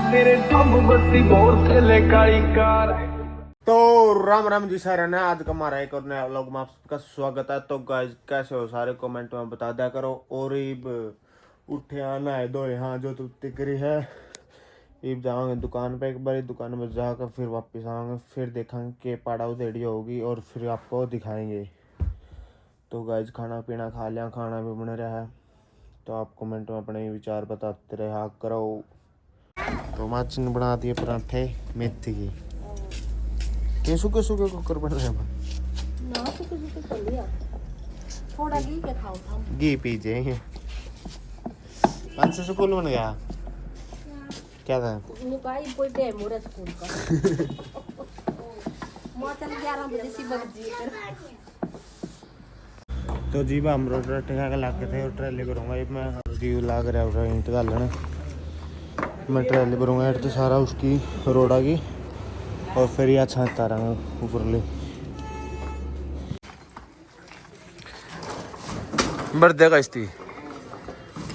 तेरे दम बत्ती बोर थले काली कार। तो राम राम जी सारे ने आज का हमारा एक और नया व्लॉग में आपका स्वागत है। तो गाइस कैसे हो सारे कमेंट में बता दिया करो। और इब उठे आना है दो यहाँ जो तू तिकरी है। इब जाओगे दुकान पे, एक बार दुकान में जाकर फिर वापस आएंगे, फिर देखेंगे कि पाड़ा उधेड़ी होगी और फिर आपको दिखाएंगे। तो गाइस खाना पीना खा लिया, खाना भी बन रहा है, तो आप कमेंट में अपने विचार बताते रहा करो। तो माची ने बना दिए पराठे मेथी की। ये सूखे सूखे कुकर बन रहे हैं ना सूखे सूखे कर लिया, थोड़ा घी के खाओ था। घी पीजिए। कौन सा स्कूल बन गया? क्या था? निकाई कोई टाइम हो रहा स्कूल का। माँ चल 11 बजे सी बज जी कर। तो जी हम रोड टिका के लाके थे और ट्रेली करूँगा। ये मैं रिव्यू लाग रहा हूँ इंतकाल लेना। मैं ट्रेली करूँगा तो सारा उसकी रोड़ा की और फिर यह छाता रहा हूँ ऊपर ले बढ़ देगा इसकी।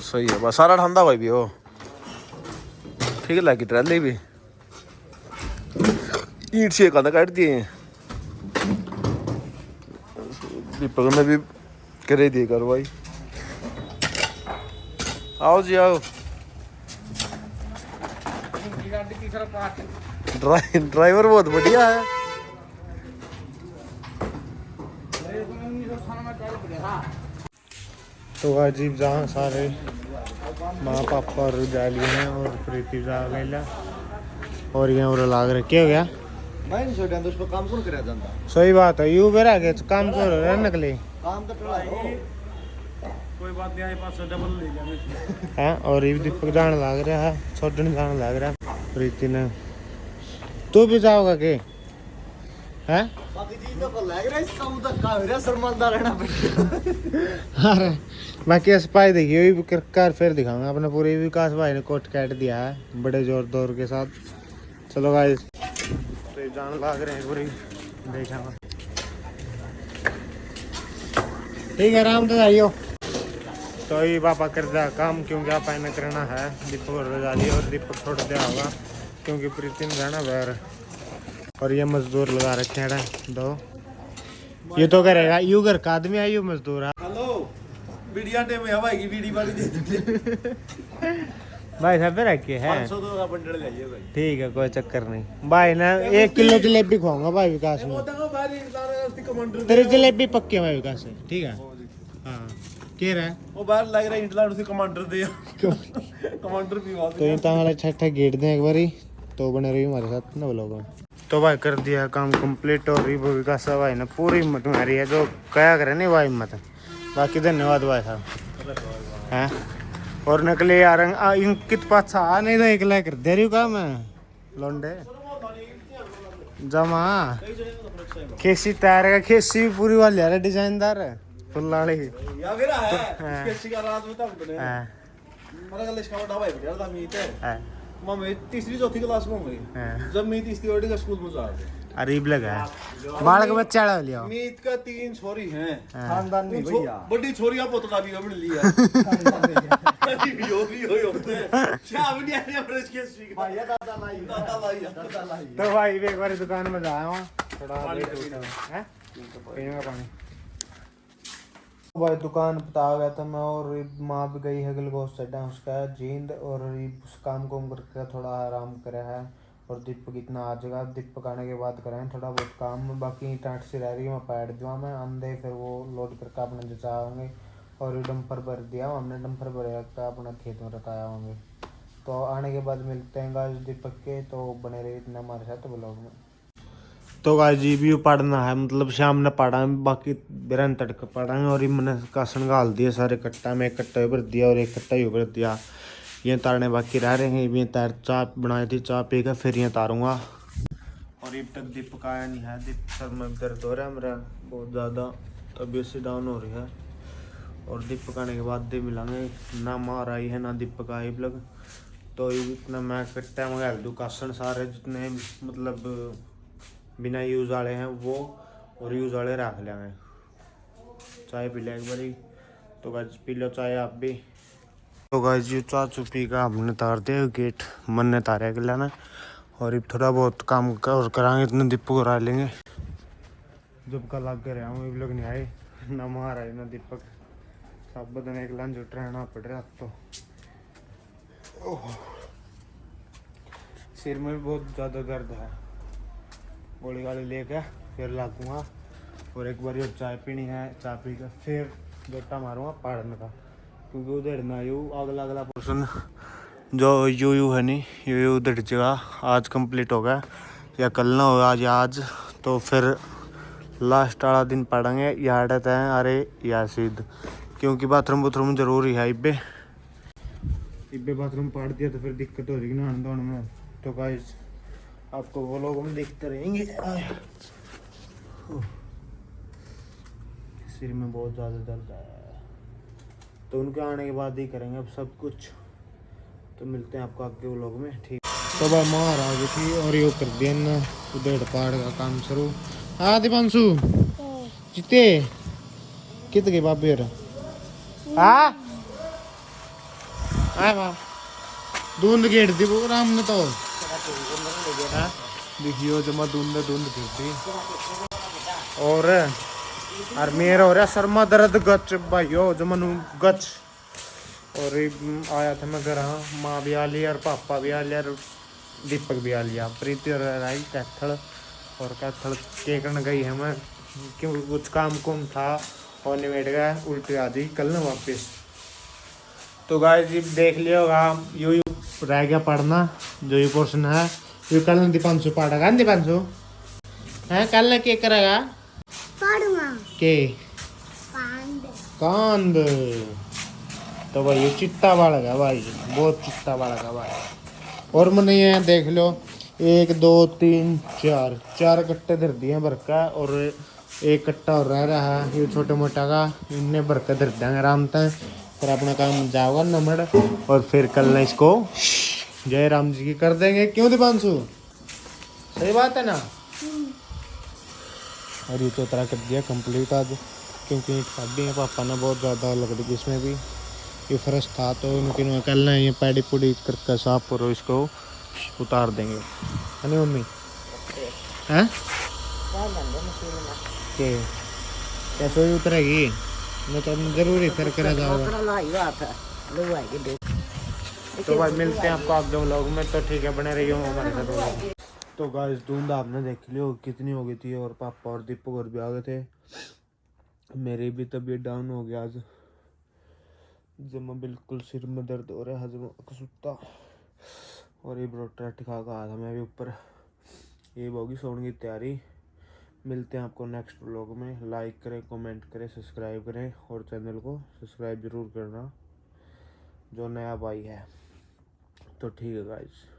सही है बस सारा ठंडा भाई भी हो ठीक है। लगी ट्रेली भी ईंट से काट दिए हैं। दीपक ने भी करे दिए करो भाई। आओ जी आओ। ड्राइवर बहुत बढ़िया है। तो अजीब जहाँ सारे माँ पापा और जा लिए हैं और प्रीति जा गए और यहाँ और लाग रहे। क्या हो गया? मैं नहीं छोड़ा तो उस पर काम कौन करा जाता। सही बात है, यू बेरा के काम क्यों हो रहा है नकली। काम तो करा दो, कोई बात नहीं, पास डबल ले जाने है। और ये दीपक जान लाग रहा है, छोड़ने जान लाग रहा है। प्रीति ने तू भी जाओगा के हैं? बाकी चीज तो लग रहा है इसका उधर का हो रहा शर्मांदा रहना पड़ेगा। अरे बाकी स्पाई देखिए ये कर फिर दिखाऊंगा अपने पूरे विकास भाई ने कोट काट दिया है बड़े जोर दौर के साथ। चलो गाइस तो जान लाग रहे हैं पूरी देखा ठीक है, आराम से जाइयो। तो ये पापा कर दिया काम क्योंकि आप ने करना है। दीपक और डाली और दीपक छोड़ दिया होगा क्योंकि प्रीति ने जाना बाहर। और ये मजदूर लगा रखे हैं दो। ये तो करेगा यू घर का आदमी है, यू मजदूर है। हेलो वीडियो टाइम में हवाई की वीडियो वाली दे दे भाई सब पे रखे है 500 का बंडल ले आइए भाई। ठीक है, कोई चक्कर नहीं भाई ना। 1 किलो जलेबी खुआऊंगा भाई विकास में। तेरी जलेबी पक्की है भाई विकास से, ठीक है। हाँ कह रहा है वो बाहर लग रहा है इंटलाड उसे कमांडर दे कमांडर भी बात तो इन वाला छठा गेट दें एक बारी तो बने रही हमारे साथ ना ब्लॉग में। तो भाई कर दिया काम कंप्लीट और रिभो विकास भाई ने पूरी हिम्मत मारी है जो क्या करे नहीं भाई हिम्मत। बाकी धन्यवाद भाई साहब हैं। और नकली यार कित पाछा आ नहीं तो एक लाख कर दे रही हूँ का मैं लौंडे जमा खेसी तैयार का खेसी पूरी वाली यार डिजाइनदार फुल्लाड़ी या फिर है इसके शिकार रात में तब बने हाँ मेरा कल इसका बड़ा भाई बेटा था मीत है हाँ मैं तीसरी चौथी क्लास में हुई हाँ। जब मैं तीसरी ओडी का स्कूल में जा रहे अरीब लगा है बालक बच्चा ला लिया। मीत का 3 छोरी हैं हाँ। खानदान में भैया बड़ी छोरी आप पोतला भी बन लिया कभी भी हो होते हैं शाम नहीं आ रही ब्रश के स्पीकर भैया दादा लाई तो भाई एक बार दुकान में जाया हूँ थोड़ा लेट हो गया है पीने का पानी। भाई दुकान बता गया था मैं और माँ भी गई है ग्लूकोज चढ़ा उसका जींद और उस काम को करके थोड़ा आराम करा है। और दीपक इतना आ जाएगा, दीपक आने के बाद करें थोड़ा बहुत काम। बाकी टाट सी रह रही है, मैं पैड दूँ मैं अंधे फिर वो लोड करके अपने जचा होंगे। और डंपर भर दिया हमने, डंपर भर अपना खेत में रखाया होंगे। तो आने के बाद मिलते हैं गाइस दीपक के। तो बने रहे इतना हमारे साथ ब्लॉग में। तो गाइस जी भी पढ़ना है मतलब शाम ने पढ़ा बाकी बिरन तड़क पढ़ाएंगे। और मैंने कासन गाल दिए सारे कट्टा में, एक कट्टा भर दिया और एक कट्टा ही भर दिया। ये तारने बाकी रह रहे हैं। ये तार चाय बनाई थी, चाय पी कर फिर ये तारूंगा। और अब तक दीपक आया नहीं है। दीपक सर में दर्द हो रहा है मेरा बहुत ज़्यादा, तबीयत से डाउन हो रही है। और दीपक आने के बाद दे मिलांगे ना मार आई है ना दीपक आई लग। तो इतना मैं कट्टा मंगा दूँ कासन सारे जितने मतलब बिना यूज़ वाले हैं वो और यूज़ वाले रख लेंगे। चाय पी लिया एक बारी तो बस पी लो चाय आप भी। तो गाइस ये चाचू पी का हमने तार दिया गेट, मन ने तारा के लाना और अब थोड़ा बहुत काम और कराएंगे, इतने दीपक करा लेंगे। जब कल आग कर रहा हूँ ये लोग नहीं आए, ना मार आए ना दीपक, सब बदन एक लंच उठ रहना पड़ रहा अब तो। सिर में भी बहुत ज़्यादा दर्द है, गोली गाली लेकर फिर लागूंगा और एक बार और चाय पीनी है, चाय पी कर फिर बेटा मारूंगा पहाड़न का, क्योंकि उधर ना यू अगला अगला पोर्सन जो यू है नहीं यू उधर जगह आज कंप्लीट हो गया, या कल ना हो आज तो फिर लास्ट वाला दिन पढ़ेंगे या अड़ते हैं अरे या सीध, क्योंकि बाथरूम जरूरी है। इब्बे बाथरूम पढ़ दिया तो फिर दिक्कत हो रही नहाने धोने में। तो गाइस आपको वो लोग हम देखते रहेंगे। सिर में बहुत ज़्यादा दर्द है, तो उनके आने के बाद ही करेंगे अब सब कुछ। तो मिलते हैं आपको आगे वो लोग में, ठीक। तो भाई मार आ गई थी और ये कर दिया ना उधर पहाड़ का काम शुरू। हाँ दीपांशु जीते कित गए बाबे यार, हाँ हाँ धुंध गेट दी वो राम ने तो देखियो जमा धुंध गिरती और मेरा हो रहा शर्मा दर्द गच भाइयों जमन गच। और आया था मैं घर, माँ भी आ लिया और पापा भी आ लिया और दीपक भी आ लिया, प्रीति और आई कैथल और कैथल केकन गई है मैं, क्योंकि कुछ काम कुम था और निबट गया, उल्टी आ दी कल ना वापस। तो गाइस जी देख लिया होगा यू रह गया पढ़ना, जो ये पोर्शन है ये कल दीपांशु पढ़ेगा। दीपांशु है कल क्या करेगा, पढ़ूंगा के कांद। तो भाई ये चिट्टा बालगा भाई, बहुत चिट्टा बालगा भाई। और मैंने ये देख लो 1 2 3 4 कट्टे धर दिए भर का, और एक कट्टा और रह रहा है ये छोटे मोटा का, इनने भर के धर देंगे आराम से, फिर अपना काम जाओगा नमड़, और फिर कल ना इसको जय राम जी की कर देंगे। क्यों दीपांशु सही बात है ना। और ये तो तरह कर दिया कंप्लीट आज, क्योंकि शादी है पापा ने बहुत ज़्यादा लकड़ी की इसमें भी ये फर्श था, तो उनके कल ना ये पैडी पुड़ी करके साफ करो, इसको उतार देंगे है नहीं मम्मी हैं के कैसे ही उतरेगी, मैं तो जरूरी फिर करा जाऊँगा। तो भाई मिलते हैं आपको आप जो लोग में, तो ठीक है बने रहिए हमारे साथ। तो गाइस धुंध आपने देख लियो कितनी हो गई थी, और पापा और दीपक और भी आ गए थे, मेरी भी तबीयत डाउन हो गया आज, जमा बिल्कुल सिर में दर्द हो रहा है, हजम सुता, और ये रोटी राटी खा का आया था मैं भी ऊपर। ये होगी सोने की तैयारी। मिलते हैं आपको नेक्स्ट व्लॉग में, लाइक करें कमेंट करें सब्सक्राइब करें, और चैनल को सब्सक्राइब जरूर करना जो नया भाई है। तो ठीक है गाइस।